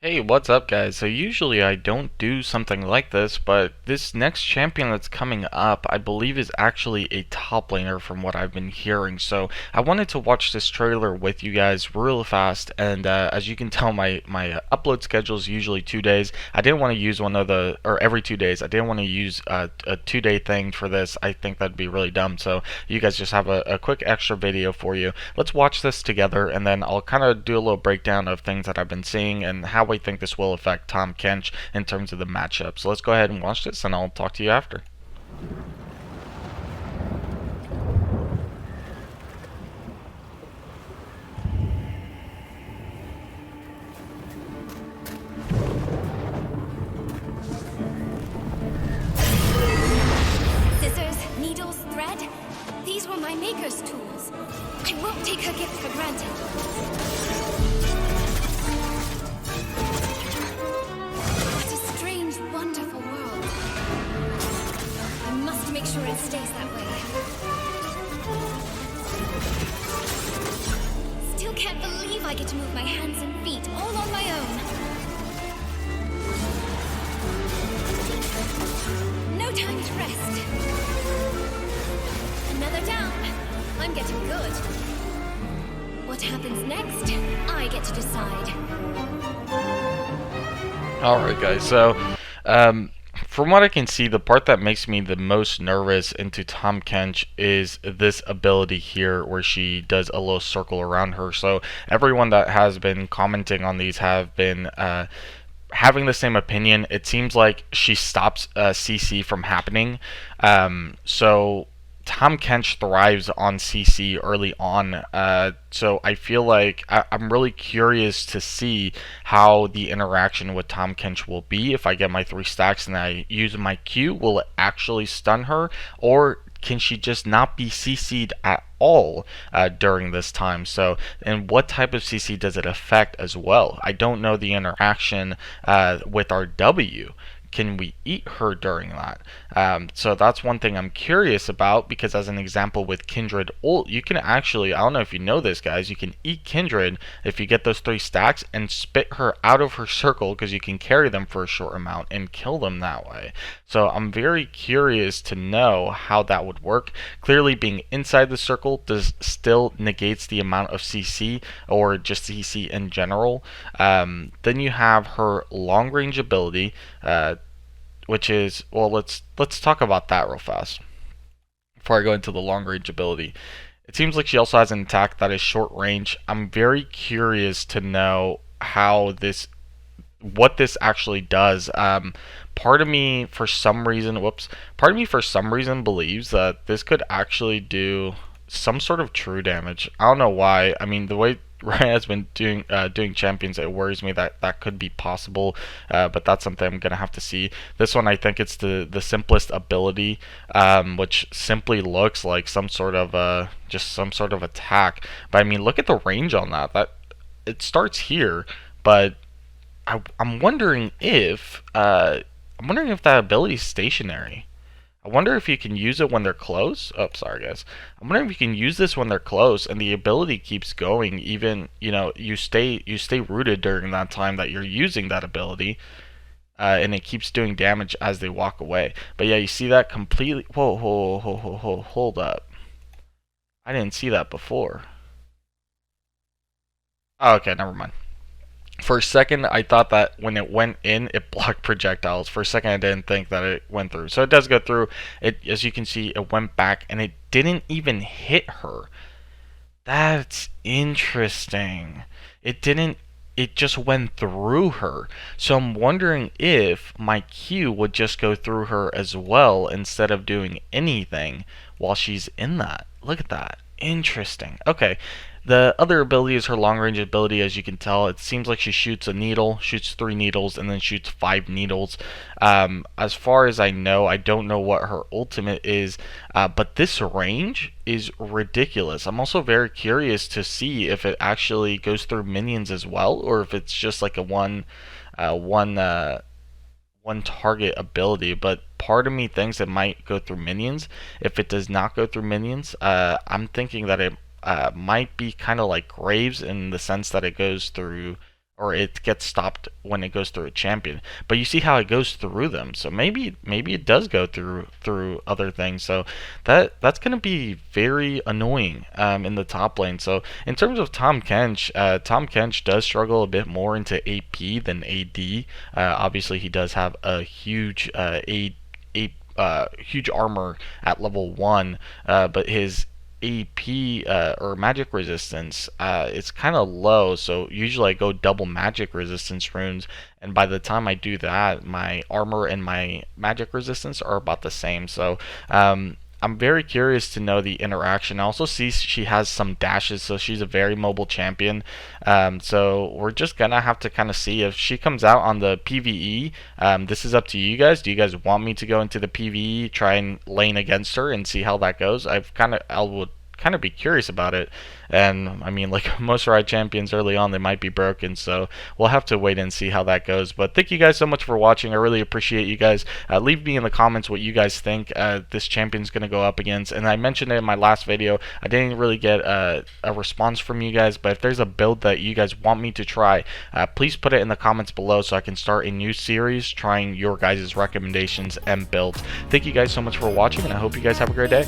Hey, what's up, guys? So usually I don't do something like this, but this next champion that's coming up, I believe is actually a top laner from what I've been hearing. So I wanted to watch this trailer with you guys real fast, and as you can tell, my upload schedule is usually 2 days. I didn't want to use or every 2 days. I didn't want to use a 2 day thing for this. I think that'd be really dumb. So you guys just have a quick extra video for you. Let's watch this together, and then I'll kind of do a little breakdown of things that I've been seeing and how I think this will affect Tahm Kench in terms of the matchup. So let's go ahead and watch this, and I'll talk to you after. Scissors, needles, thread. These were my maker's tools. I won't take her gift for granted. What a strange, wonderful world. I must make sure it stays that way. Still can't believe I get to move my hands and feet all on my own. No time to rest. Another down. I'm getting good. What happens next? I get to decide. Alright, guys, so from what I can see, the part that makes me the most nervous into Tahm Kench is this ability here where she does a little circle around her. So everyone that has been commenting on these have been having the same opinion. It seems like she stops CC from happening. So Tahm Kench thrives on CC early on, so I feel like I'm really curious to see how the interaction with Tahm Kench will be. If I get my 3 stacks and I use my Q, will it actually stun her, or can she just not be CC'd at all during this time? So, and what type of CC does it affect as well? I don't know the interaction with our W. Can we eat her during that? So that's one thing I'm curious about, because as an example with Kindred ult, you can actually, I don't know if you know this, guys, you can eat Kindred if you get those 3 stacks and spit her out of her circle, because you can carry them for a short amount and kill them that way. So I'm very curious to know how that would work. Clearly being inside the circle does still negates the amount of CC, or just CC in general. Then you have her long range ability, which is, well, let's talk about that real fast before I go into the long range ability. It seems like she also has an attack that is short range. I'm very curious to know what this actually does. Part of me for some reason, believes that this could actually do some sort of true damage. I don't know why. I mean, the way Ryan has been doing champions, it worries me that that could be possible, but that's something I'm gonna have to see. This one, I think it's the simplest ability, which simply looks like some sort of just some sort of attack. But I mean, look at the range on that. That it starts here, but I'm wondering if that ability is stationary. I wonder if you can use it when they're close. Oh, sorry, guys. I'm wondering if you can use this when they're close, and the ability keeps going. Even, you stay rooted during that time that you're using that ability, and it keeps doing damage as they walk away. But yeah, you see that completely. Whoa, hold up. I didn't see that before. Oh, okay, never mind. For a second, I thought that when it went in, it blocked projectiles. For a second, I didn't think that it went through. So it does go through. It, as you can see, it went back, and it didn't even hit her. That's interesting. It didn't. It just went through her. So I'm wondering if my Q would just go through her as well instead of doing anything while she's in that. Look at that. Interesting. Okay. The other ability is her long range ability. As you can tell, it seems like she shoots a needle, shoots 3 needles, and then shoots 5 needles. As far as I know, I don't know what her ultimate is, but this range is ridiculous. I'm also very curious to see if it actually goes through minions as well, or if it's just like a one target ability. But part of me thinks it might go through minions. If it does not go through minions, I'm thinking that it might be kind of like Graves, in the sense that it goes through or it gets stopped when it goes through a champion. But you see how it goes through them, so maybe it does go through other things. So that's gonna be very annoying in the top lane. So in terms of Tahm Kench does struggle a bit more into AP than AD. Obviously, he does have a huge huge armor at level 1, but his AP or magic resistance it's kind of low, so usually I go double magic resistance runes, and by the time I do that, my armor and my magic resistance are about the same. So I'm very curious to know the interaction. I also see she has some dashes, so she's a very mobile champion. So we're just gonna have to kind of see if she comes out on the PVE. This is up to you guys. Do you guys want me to go into the PVE, try and lane against her, and see how that goes? I would kind of be curious about it. And I mean, like most ride champions early on, they might be broken, so we'll have to wait and see how that goes. But thank you guys so much for watching. I really appreciate you guys. Leave me in the comments what you guys think this champion's going to go up against. And I mentioned it in my last video. I didn't really get a response from you guys, but if there's a build that you guys want me to try, please put it in the comments below so I can start a new series trying your guys' recommendations and builds. Thank you guys so much for watching, and I hope you guys have a great day.